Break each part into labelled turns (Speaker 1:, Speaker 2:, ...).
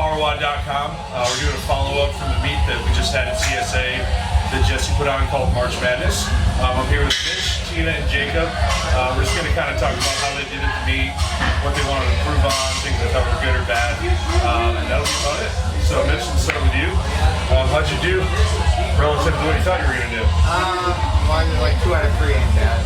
Speaker 1: PowerWod.com. We're doing a follow-up from the meet that we just had at CSA that Jesse put on called March Madness. I'm here with Mitch, Tina, and Jacob. We're just going to kind of talk about how they did at the meet, what they wanted to improve on, things they thought were good or bad, and that'll be about it. So Mitch, let's start with you. How'd you do relative to what you thought you were going to do?
Speaker 2: Well, I did like 2 out of 3 ain't bad.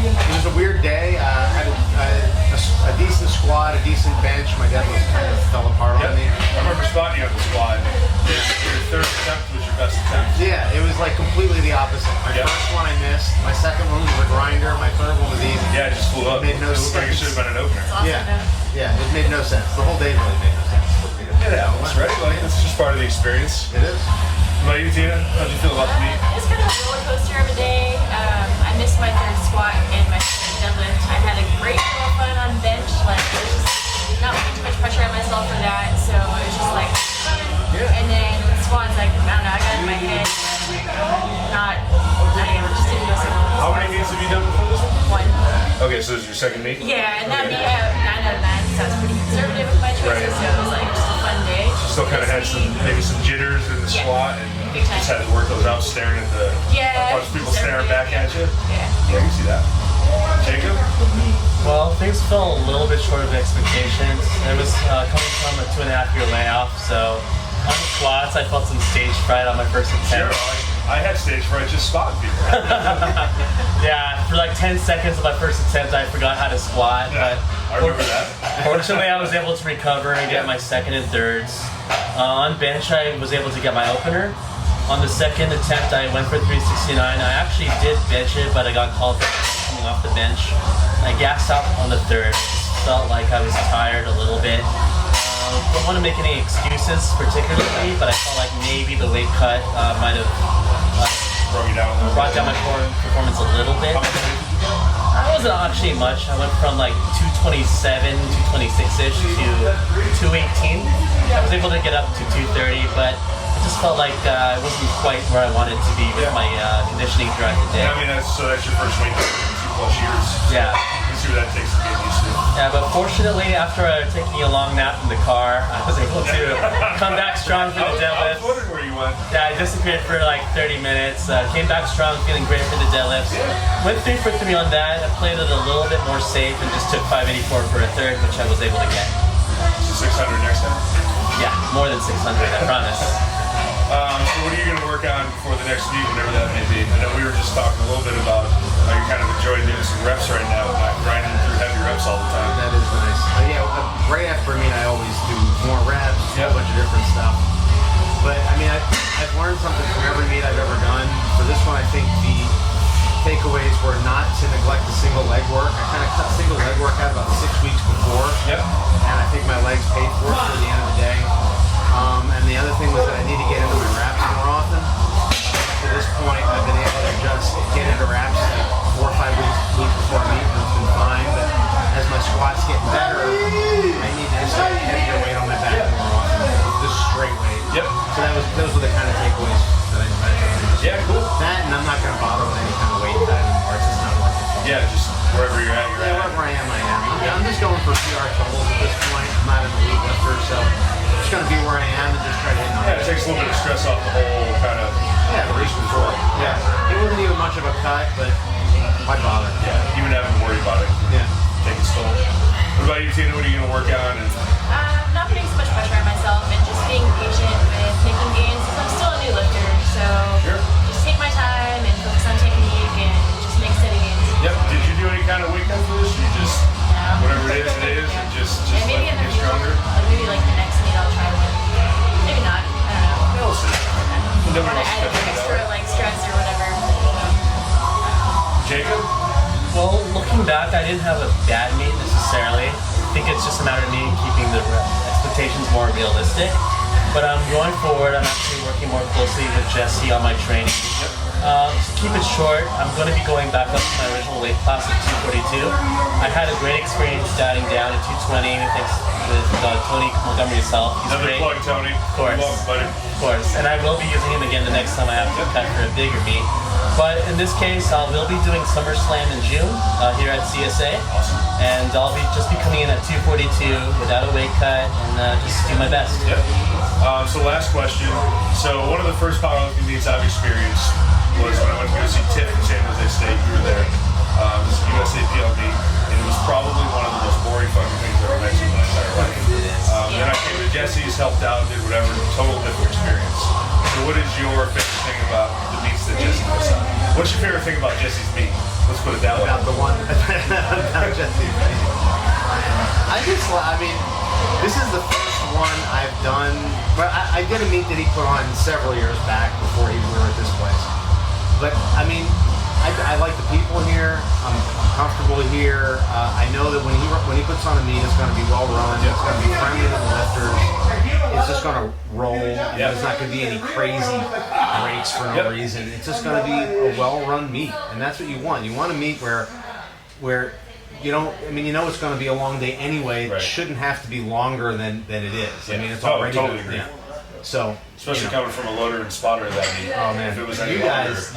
Speaker 2: It was a weird day. I had a decent squat, a decent bench. My deadlift kind of fell apart on me.
Speaker 1: I remember spotting you on the squat. Your third attempt was your best attempt.
Speaker 2: Yeah, it was like completely the opposite. My first one I missed. My second one was a grinder. My third one was easy.
Speaker 1: Yeah, it just flew up.
Speaker 2: It made no sense.
Speaker 1: Like it should have been an opener.
Speaker 3: Awesome.
Speaker 2: Yeah, it made no sense. The whole day really made no sense.
Speaker 1: It happens, right? Like, it's just part of the experience.
Speaker 2: It is.
Speaker 1: What about you, Tina? How'd you feel about the meet?
Speaker 3: It was kind of a roller coaster of a day. I missed my third squat and my third deadlift. I had a great deal of fun on bench. Like, it was just not putting too much pressure on myself for that. So it was just like fun.
Speaker 1: Yeah.
Speaker 3: And then the squats, like, I don't know, I got in my head. Just didn't go so well.
Speaker 1: How many meets have you done before this one?
Speaker 3: 1.
Speaker 1: Okay, so this is your second meet?
Speaker 3: Yeah, and that meet 9 out of 9. So I was pretty conservative with my choices.
Speaker 1: Right.
Speaker 3: So it was like just a fun day.
Speaker 1: Still kind of had maybe some jitters in the squat, and just had to work those out, staring at a bunch of people staring back at you.
Speaker 3: Yeah.
Speaker 1: Yeah, I can see that. Jacob?
Speaker 4: Well, things fell a little bit short of expectations. It was coming from a 2.5-year layoff, so on the squats, I felt some stage fright on my first attempt.
Speaker 1: Sure, I had stage fright just spotting people.
Speaker 4: Yeah, for like 10 seconds of my first attempt, I forgot how to squat.
Speaker 1: Yeah, I remember that.
Speaker 4: Fortunately, I was able to recover and get my second and thirds. On bench, I was able to get my opener. On the second attempt, I went for 369. I actually did bench it, but I got called for coming off the bench. I gassed out on the third. Felt like I was tired a little bit. Don't want to make any excuses particularly, but I felt like maybe the weight cut might have brought down my performance a little bit. I wasn't actually much. I went from like 227, 226-ish to 218. I was able to get up to 230, but I just felt like I wasn't quite where I wanted to be with my conditioning throughout the day.
Speaker 1: Yeah, I mean, that's your first weight cut in 2+ years.
Speaker 4: Yeah.
Speaker 1: You see what that takes to get used to.
Speaker 4: Yeah, but fortunately, after taking a long nap in the car, I was able to come back strong for the deadlift.
Speaker 1: I was wondering where you went.
Speaker 4: Yeah, I disappeared for like 30 minutes. Came back strong, feeling great for the deadlifts. Went 3 for 3 on that. I played it a little bit more safe and just took 584 for a third, which I was able to get.
Speaker 1: So 600 next time?
Speaker 4: Yeah, more than 600, I promise.
Speaker 1: So what are you going to work on for the next meet, whenever that may be? I know we were just talking a little bit about how you're kind of enjoying doing some reps right now, not grinding through heavy reps all the time.
Speaker 2: That is nice. Right after a meet, I always do more reps, a bunch of different stuff. But I mean, I've learned something from every meet I've ever done. For this one, I think the takeaways were not to neglect the single leg work. I kind of cut single leg work out about 6 weeks before.
Speaker 1: Yep.
Speaker 2: And I think my legs paid for it at the end of the day. And the other thing was that I need to get into my wraps more often. To this point, I've been able to just get into wraps like 4 or 5 weeks before I meet, and it's been fine. But as my squat's getting better, I need to just have heavier weight on my back more often. Just straight weight.
Speaker 1: Yep.
Speaker 2: So those were the kind of takeaways that I had.
Speaker 1: Yeah, cool.
Speaker 2: That, and I'm not going to bother with any kind of weight cut anymore. It's just not worth it.
Speaker 1: Yeah, just wherever you're at, you're at.
Speaker 2: Wherever I am, I am. I'm just going for PR totals at this point. I'm not an elite lifter, so I'm just going to be where I am and just try to hit numbers.
Speaker 1: Yeah, it takes a little bit of stress off the whole kind of
Speaker 2: the race before.
Speaker 1: Yeah.
Speaker 2: It wasn't even much of a cut, but why bother?
Speaker 1: Yeah, even having to worry about it.
Speaker 2: Yeah.
Speaker 1: Take its toll. What about you, Tina? What are you going to work on? And
Speaker 3: Not putting so much pressure on myself and just being patient with making gains because I'm still a new lifter. So just take my time and focus on technique and just make steady gains.
Speaker 1: Yep. Did you do any kind of weight cut for this? You just whatever it is, and just
Speaker 3: maybe in the
Speaker 1: get
Speaker 3: future,
Speaker 1: stronger.
Speaker 3: maybe like the next meet I'll try one. Maybe not. I don't know.
Speaker 1: Yeah, we'll see.
Speaker 3: I
Speaker 1: Nobody
Speaker 3: want
Speaker 1: else
Speaker 3: to add
Speaker 1: can do
Speaker 3: extra
Speaker 1: that.
Speaker 3: like stress or whatever.
Speaker 1: Jacob?
Speaker 4: Well, looking back, I didn't have a bad meet necessarily. I think it's just a matter of me keeping the expectations more realistic. But going forward, I'm actually working more closely with Jesse on my training. Keep it short. I'm going to be going back up to my original weight class of 242. I had a great experience dieting down to 220 thanks with Tony Montgomery himself. He's
Speaker 1: Another
Speaker 4: great.
Speaker 1: plug, Tony.
Speaker 4: Of course.
Speaker 1: You're welcome, buddy.
Speaker 4: Of course. And I will be using him again the next time I have to cut for a bigger meet. But in this case, we'll be doing SummerSlam in June here at CSA.
Speaker 1: Awesome.
Speaker 4: And I'll just be coming in at 242 without a weight cut and just do my best.
Speaker 1: Yep. So last question. So one of the first powerlifting meets I've experienced was when I went to go see Tiff in San Jose State. You were there. It was USA PLB, and it was probably one of the most boring fucking things I've ever met in my entire life. Then I came to Jesse's, helped out, did whatever, total different experience. So what is your favorite thing about the meets that Jesse puts on? What's your favorite thing about Jesse's meet? Let's put it that way.
Speaker 2: About the one about Jesse. I mean, this is the first one I've done. But I did a meet that he put on several years back before we were at this place. But I mean, I like the people here. I'm comfortable here. I know that when he puts on a meet, it's going to be well run. It's going to be friendly to the lifters. It's just going to roll. There's not going to be any crazy breaks for no reason. It's just going to be a well run meet, and that's what you want. You want a meet where you don't. I mean, you know it's going to be a long day anyway. It shouldn't have to be longer than it is. I mean, it's already
Speaker 1: totally agree.
Speaker 2: So,
Speaker 1: especially coming from a loader and spotter that meet.
Speaker 2: Oh man,
Speaker 1: if it was
Speaker 2: you guys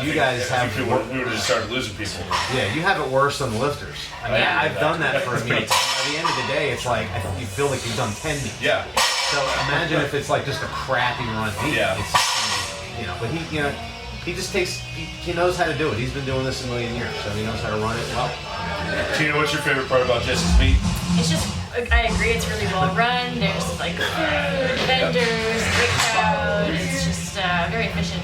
Speaker 2: have.
Speaker 1: we would have just started losing people.
Speaker 2: Yeah, you have it worse than the lifters. I mean, I've done that for a meet. By the end of the day, it's like you feel like you've done 10 meets.
Speaker 1: Yeah.
Speaker 2: So imagine if it's like just a crappy run meet.
Speaker 1: Yeah.
Speaker 2: It's, but he just takes. He knows how to do it. He's been doing this a million years, so he knows how to run it well.
Speaker 1: Tina, what's your favorite part about Jesse's meet?
Speaker 3: It's just, I agree, it's really well run. There's like food, vendors, great crowd. It's just very efficient.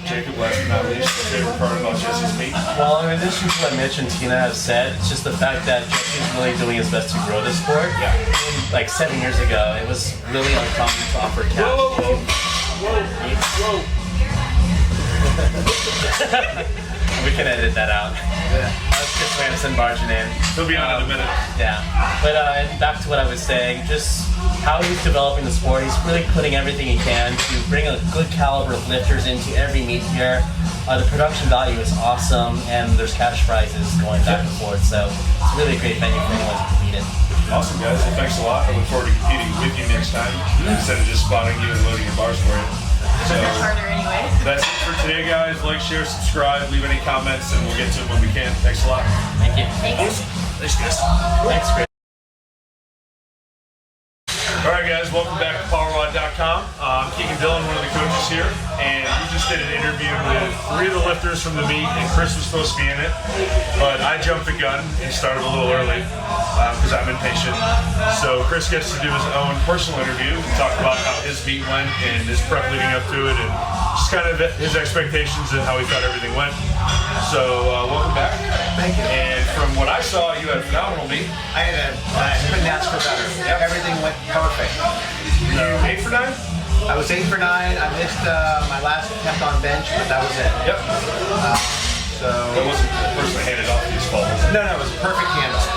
Speaker 1: Jacob, last but not least, your favorite part about Jesse's meet?
Speaker 4: Well, in addition to what Mitch and Tina have said, it's just the fact that Jesse's really doing his best to grow the sport.
Speaker 1: Yeah.
Speaker 4: Like 7 years ago, it was really uncommon to offer cash.
Speaker 1: Whoa.
Speaker 4: We can edit that out. That's just Ramson barging in.
Speaker 1: He'll be on in a minute.
Speaker 4: Yeah. But back to what I was saying, just how he's developing the sport. He's really putting everything he can to bring a good caliber of lifters into every meet here. The production value is awesome, and there's cash prizes going back and forth. So it's really a great venue for anyone to compete in.
Speaker 1: Awesome, guys. Well, thanks a lot. I look forward to competing with you next time instead of just spotting you and loading your bars for you. So
Speaker 3: It's harder anyway.
Speaker 1: that's it for today, guys. Like, share, subscribe, leave any comments, and we'll get to them when we can. Thanks a lot.
Speaker 4: Thank you.
Speaker 3: Thanks.
Speaker 1: Thanks, guys.
Speaker 4: Thanks, Chris.
Speaker 1: All right, guys, welcome back to PowerWod.com. I'm Keegan Dillon, one of the coaches here, and we just did an interview with 3 of the lifters from the meet, and Chris was supposed to be in it, but I jumped the gun and started a little early because I'm impatient. So Chris gets to do his own personal interview and talk about how his meet went and his prep leading up to it, and just kind of his expectations and how he thought everything went. So welcome back.
Speaker 2: Thank you.
Speaker 1: And from what I saw, you had a phenomenal meet.
Speaker 2: I couldn't ask for better. Everything went perfect.
Speaker 1: 8 for 9?
Speaker 2: I was 8 for 9. I missed my last attempt on bench, but that was it.
Speaker 1: Yep.
Speaker 2: So
Speaker 1: That wasn't the person that handed off these balls.
Speaker 2: no, it was a perfect handoff.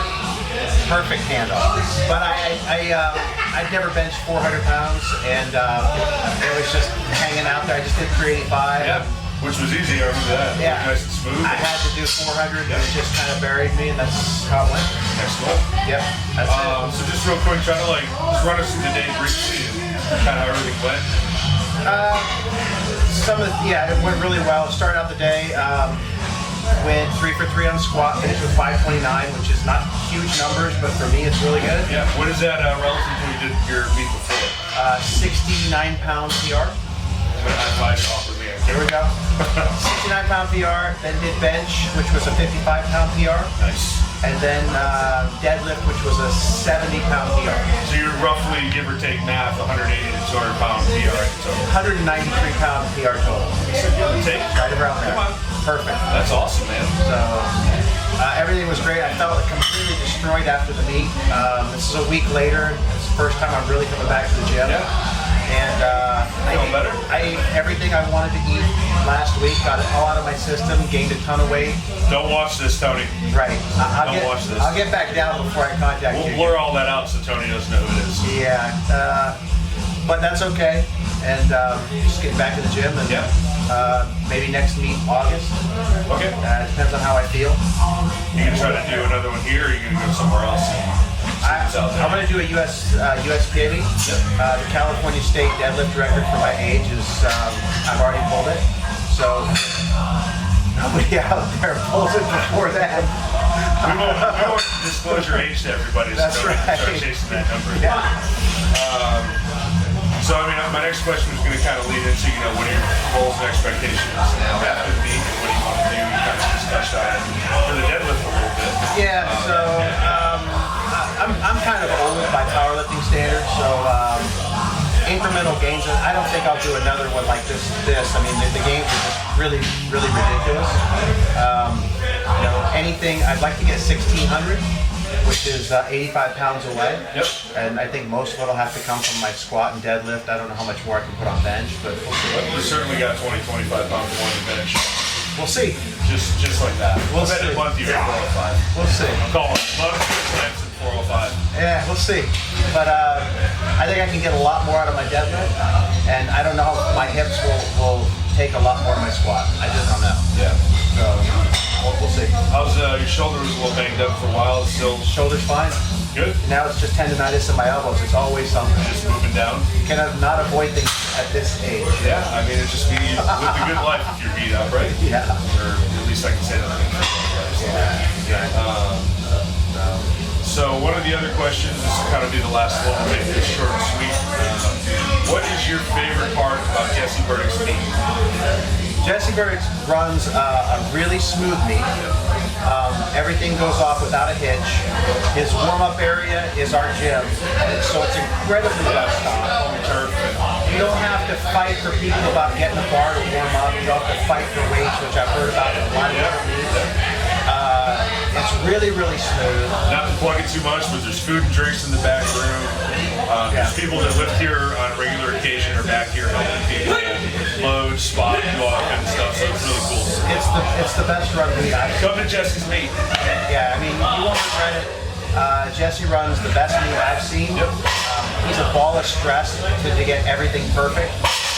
Speaker 2: Perfect handoff. But I'd never benched 400 pounds, and it was just hanging out there. I just did 385.
Speaker 1: Yeah, which was easy. I remember that.
Speaker 2: Yeah.
Speaker 1: Nice and smooth.
Speaker 2: I had to do 400, and it just kind of buried me, and that's how it went.
Speaker 1: Next goal.
Speaker 2: Yep, that's it.
Speaker 1: So just real quick, try to just run us through the day briefly and kind of how everything went.
Speaker 2: It went really well. Started out the day, went 3 for 3 on squat, finished with 529, which is not huge numbers, but for me it's really good.
Speaker 1: Yeah. What is that relative to when you did your meet before?
Speaker 2: 69-pound PR.
Speaker 1: High five awkwardly.
Speaker 2: Here we go. 69-pound PR, then did bench, which was a 55-pound PR,
Speaker 1: Nice.
Speaker 2: and then deadlift, which was a 70-pound PR.
Speaker 1: So you're roughly, give or take math, 180 to 200 pound PR total.
Speaker 2: 193-pound PR total.
Speaker 1: Give or take.
Speaker 2: Right around there.
Speaker 1: Come on.
Speaker 2: Perfect.
Speaker 1: That's awesome, man.
Speaker 2: So everything was great. I felt completely destroyed after the meet. This is a week later. It's the first time I'm really coming back to the gym.
Speaker 1: Yeah.
Speaker 2: And
Speaker 1: Feeling better?
Speaker 2: I ate everything I wanted to eat last week. Got it all out of my system. Gained a ton of weight.
Speaker 1: Don't watch this, Tony.
Speaker 2: Right.
Speaker 1: Don't watch this.
Speaker 2: I'll get back down before I contact
Speaker 1: We'll
Speaker 2: you.
Speaker 1: blur all that out so Tony doesn't know who it is.
Speaker 2: Yeah. But that's okay. And just getting back to the gym and Maybe next meet August.
Speaker 1: Okay.
Speaker 2: Depends on how I feel.
Speaker 1: You gonna try to do another one here, or are you gonna go somewhere else?
Speaker 2: I'm going to do a USPA meet. The California State deadlift record for my age is, I've already pulled it. So nobody out there pulls it before that.
Speaker 1: We won't disclose your age to everybody.
Speaker 2: That's
Speaker 1: so
Speaker 2: right.
Speaker 1: Start chasing that number.
Speaker 2: Yeah.
Speaker 1: So I mean, my next question was going to kind of lead into, what are your goals and expectations after the meet, and what do you want to do? You kind of just touched on it for the deadlift a little bit.
Speaker 2: Yeah. So I'm kind of old by powerlifting standards. So incremental gains. I don't think I'll do another one like this. I mean, the gains are just really ridiculous. Anything. I'd like to get 1,600. Which is 85 pounds away.
Speaker 1: Yep.
Speaker 2: And I think most of it will have to come from my squat and deadlift. I don't know how much more I can put on bench, but we'll see.
Speaker 1: You certainly got 20-25 pounds more on the bench.
Speaker 2: We'll see.
Speaker 1: Just like that.
Speaker 2: We'll
Speaker 1: bet
Speaker 2: see.
Speaker 1: a month you're at 405.
Speaker 2: We'll see.
Speaker 1: I'm calling it. Month times at 405.
Speaker 2: Yeah, we'll see. But I think I can get a lot more out of my deadlift, and I don't know if my hips will take a lot more of my squat. I just don't know.
Speaker 1: Yeah.
Speaker 2: So we'll see.
Speaker 1: How's your shoulder was a little banged up for a while. It's still
Speaker 2: Shoulder's fine.
Speaker 1: good.
Speaker 2: Now it's just tendonitis in my elbows. It's always something.
Speaker 1: Just moving down.
Speaker 2: You cannot not avoid things at this age.
Speaker 1: Yeah, I mean, it just means you live a good life if you're beat up, right?
Speaker 2: Yeah.
Speaker 1: Or at least I can say that. So one of the other questions, this will kind of be the last one, we'll make this short and sweet. What is your favorite part about Jesse Burdick's meet?
Speaker 2: Jesse Burdick runs a really smooth meet. Everything goes off without a hitch. His warm-up area is our gym, so it's incredibly well stocked.
Speaker 1: Turf and
Speaker 2: You don't have to fight for people about getting a bar to warm up. You don't have to fight for weights, which I've heard about in a lot of different meets. It's really smooth.
Speaker 1: not to plug it too much, but there's food and drinks in the back room. There's people that live here on a regular occasion or back here helping people load, spot, do all that kind of stuff. So it's really cool.
Speaker 2: It's the best run meet I've seen.
Speaker 1: Come to Jesse's meet.
Speaker 2: Yeah, I mean, you won't regret it. Jesse runs the best meet I've seen.
Speaker 1: Yep.
Speaker 2: He's a ball of stress to get everything perfect.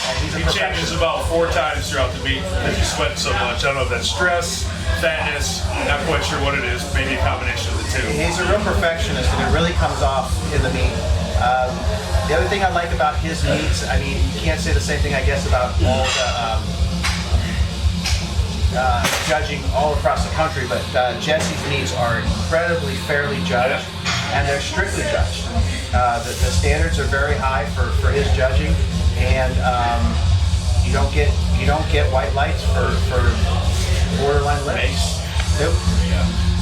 Speaker 2: And he's a
Speaker 1: He changes
Speaker 2: perfectionist.
Speaker 1: about 4 times throughout the meet because you sweat so much. I don't know if that's stress, fatness, not quite sure what it is. Maybe a combination of the two.
Speaker 2: He's a real perfectionist, and it really comes off in the meet. The other thing I like about his meets, I mean, you can't say the same thing, I guess, about all the judging all across the country, but Jesse's meets are incredibly fairly judged, and they're strictly judged. The standards are very high for his judging, and you don't get white lights for borderline lips. Nope.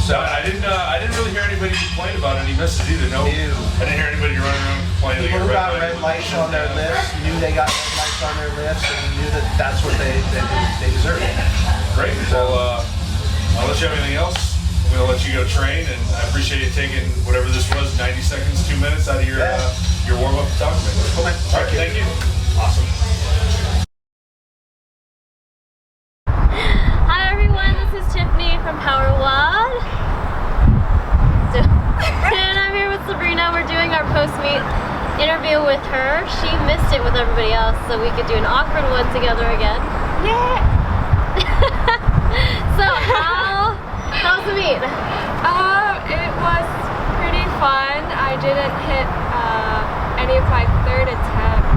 Speaker 1: So I didn't really hear anybody complain about any misses either. No,
Speaker 2: Ew.
Speaker 1: I didn't hear anybody running around complaining.
Speaker 2: People who
Speaker 1: they
Speaker 2: got red lights on their lips knew they got red lights on their lips, and knew that that's what they deserved.
Speaker 1: Great. So unless you have anything else, I'm gonna let you go train, and I appreciate you taking whatever this was, 90 seconds, 2 minutes out of your warm up to talk to me.
Speaker 2: Cool, man.
Speaker 1: All right, thank you.
Speaker 2: Awesome.
Speaker 3: Hi everyone, this is Tiffany from PowerWod. And I'm here with Sabrina. We're doing our post-meet interview with her. She missed it with everybody else, so we could do an awkward one together again. Yeah! So how's the meet?
Speaker 5: It was pretty fun. I didn't hit any of my third attempt.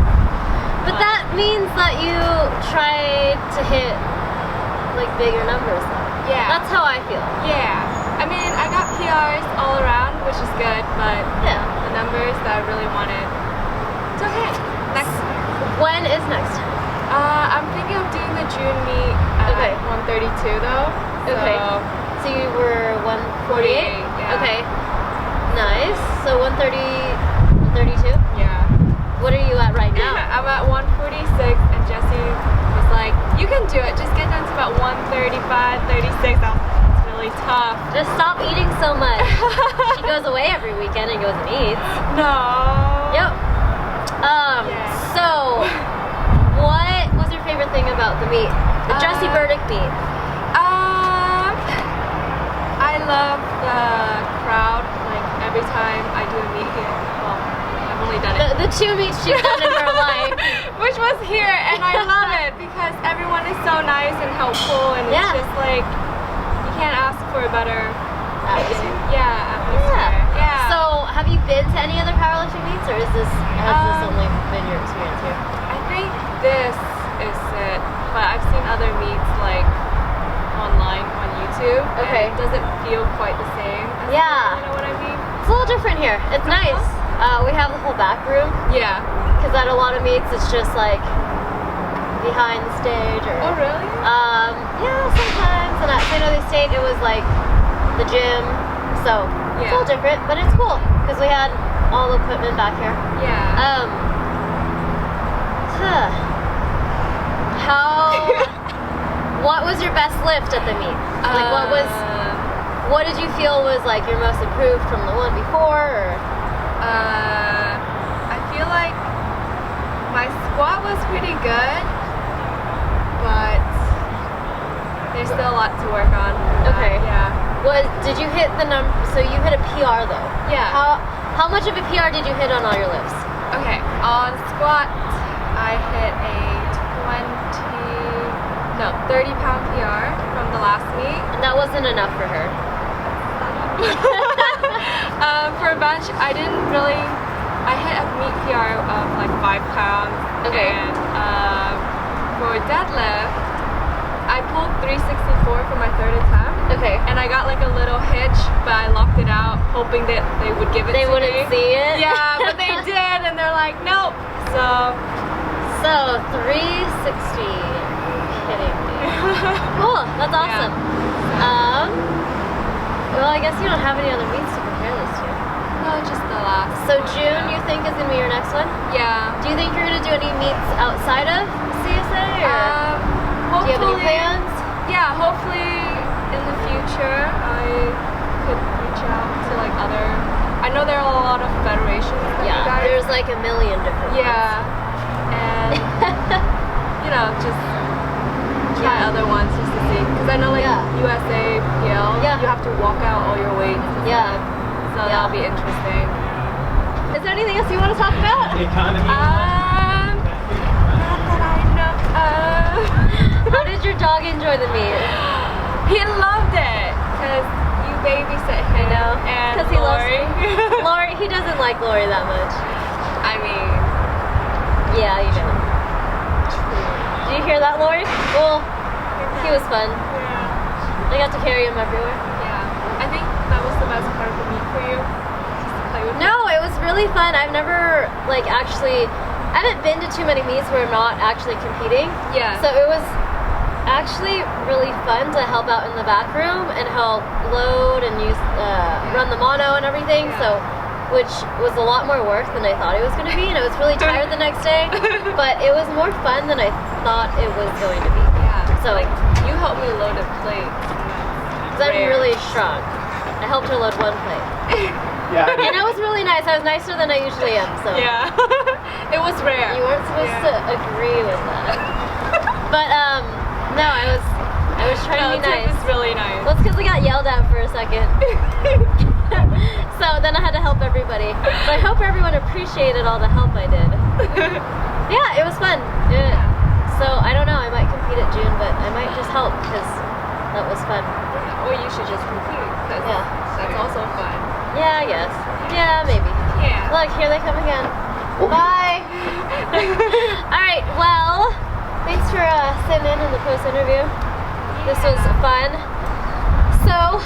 Speaker 3: But that means that you tried to hit like bigger numbers though.
Speaker 5: Yeah.
Speaker 3: That's how I feel.
Speaker 5: Yeah. I mean, I got PRs all around, which is good, but
Speaker 3: Yeah.
Speaker 5: the numbers that I really wanted, it's okay. Next.
Speaker 3: When is next?
Speaker 5: I'm thinking of doing the June meet at
Speaker 3: Okay.
Speaker 5: 132 though.
Speaker 3: Okay. So you were 148?
Speaker 5: Yeah.
Speaker 3: Okay. Nice. So 132?
Speaker 5: Yeah.
Speaker 3: What are you at right now?
Speaker 5: I'm at 146, and Jesse was like, "You can do it. Just get down to about 135, 36." It's really tough.
Speaker 3: Just stop eating so much. She goes away every weekend and goes and eats.
Speaker 5: No.
Speaker 3: Yep.
Speaker 5: Yeah.
Speaker 3: So what was your favorite thing about the meet? The Jesse Burdick meet.
Speaker 5: I love the crowd. Like every time I do a meet here, well, I've only done it.
Speaker 6: The 2 meets she's done in her life.
Speaker 5: Which was here, and I love it because everyone is so nice and helpful, and
Speaker 6: Yeah.
Speaker 5: it's just like you can't ask for a better
Speaker 6: Atmosphere.
Speaker 5: atmosphere. Yeah.
Speaker 6: So, have you been to any other powerlifting meets, or has this only been your experience here?
Speaker 5: I think this is it, but I've seen other meets like online on YouTube.
Speaker 6: Okay.
Speaker 5: And it doesn't feel quite the same. As
Speaker 6: Yeah.
Speaker 5: You know what I mean?
Speaker 6: It's a little different here. It's nice. We have the whole back room,
Speaker 5: Yeah.
Speaker 6: because at a lot of meets it's just like behind the stage or.
Speaker 5: Oh really?
Speaker 6: Yeah, sometimes. And at San Jose State it was like the gym, so it's a
Speaker 5: Yeah.
Speaker 6: little different, but it's cool because we had all the equipment back here.
Speaker 5: Yeah.
Speaker 6: What was your best lift at the meet? Like what did you feel was like your most improved from the one before? Or?
Speaker 5: I feel like my squat was pretty good, but there's still a lot to work on.
Speaker 6: Okay.
Speaker 5: Yeah.
Speaker 6: Did you hit the number? So you hit a PR though.
Speaker 5: Yeah.
Speaker 6: How much of a PR did you hit on all your lifts?
Speaker 5: Okay. On squat, I hit a 30-pound PR from the last meet.
Speaker 6: And that wasn't enough for her.
Speaker 5: For bench, I didn't really. I hit a meet PR of like 5 pounds.
Speaker 6: Okay.
Speaker 5: And for deadlift, I pulled 364 for my third attempt.
Speaker 6: Okay.
Speaker 5: And I got like a little hitch, but I locked it out, hoping that they would give it
Speaker 6: They
Speaker 5: to
Speaker 6: wouldn't
Speaker 5: me.
Speaker 6: see it?
Speaker 5: Yeah, but they did, and they're like, nope.
Speaker 6: So 360 hitting me. Cool, that's awesome. Well, I guess you don't have any other meets to compare this to.
Speaker 5: No, just the last.
Speaker 6: So
Speaker 5: one,
Speaker 6: June,
Speaker 5: yeah.
Speaker 6: you think is gonna be your next one?
Speaker 5: Yeah.
Speaker 6: Do you think you're gonna do any meets outside of CSA, or do you have any
Speaker 5: Hopefully.
Speaker 6: plans?
Speaker 5: Yeah, hopefully in the future I could reach out to like other. I know there are a lot of federations. That you
Speaker 6: Yeah,
Speaker 5: guys,
Speaker 6: there's like a million different
Speaker 5: yeah, and you know just try
Speaker 6: Yeah.
Speaker 5: other ones just to see. Because I know like
Speaker 6: Yeah.
Speaker 5: USA PL,
Speaker 6: Yeah.
Speaker 5: you have to walk out all your weight.
Speaker 6: Yeah.
Speaker 5: So
Speaker 6: Yeah.
Speaker 5: that'll be interesting.
Speaker 6: Is there anything else you want to talk about?
Speaker 5: Not that I know.
Speaker 6: How did your dog enjoy the meet?
Speaker 5: He loved it because you babysit him.
Speaker 6: I know.
Speaker 5: And
Speaker 6: Because he loves
Speaker 5: Lori.
Speaker 6: Lori. He doesn't like Lori that much.
Speaker 5: I mean,
Speaker 6: Yeah, you know. Did you hear that, Lori? Well, he was fun.
Speaker 5: yeah.
Speaker 6: I got to carry him everywhere.
Speaker 5: Yeah. I think that was the best part of the meet for you. Just to play with him.
Speaker 6: No, it was really fun. I've never I haven't been to too many meets where I'm not actually competing.
Speaker 5: Yeah.
Speaker 6: So it was actually really fun to help out in the back room and help load and use run the mono and everything.
Speaker 5: Yeah.
Speaker 6: So, which was a lot more work than I thought it was going to be, and I was really tired the next day. But it was more fun than I thought it was going to be.
Speaker 5: Yeah.
Speaker 6: So,
Speaker 5: like you helped me load a plate.
Speaker 6: because I'm really strong, I helped her load one plate.
Speaker 2: Yeah.
Speaker 6: And that was really nice. I was nicer than I usually am. So
Speaker 5: Yeah. It was rare.
Speaker 6: you weren't supposed to agree with that. But no, I was trying to be
Speaker 5: Tip
Speaker 6: nice.
Speaker 5: is really nice.
Speaker 6: Well, it's because I got yelled at for a second. So then I had to help everybody. So I hope everyone appreciated all the help I did. Yeah, it was fun. So I don't know. I might compete at June, but I might just help because that was fun.
Speaker 5: Or you should just compete because
Speaker 6: Yeah.
Speaker 5: that's also fun.
Speaker 6: Yeah, I guess. Yeah, maybe.
Speaker 5: Yeah.
Speaker 6: Look, here they come again. Bye. All right. Well, thanks for sitting in the post interview. This was fun. So,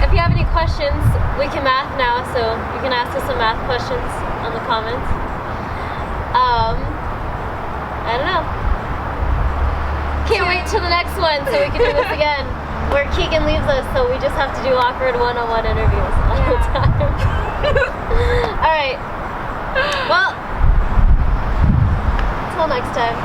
Speaker 6: if you have any questions, we can math now. So you can ask us some math questions on the comments. I don't know. Can't wait till the next one so we can do this again. Where Keegan leaves us, so we just have to do awkward one-on-one interviews all the time. All right. Well, until next time.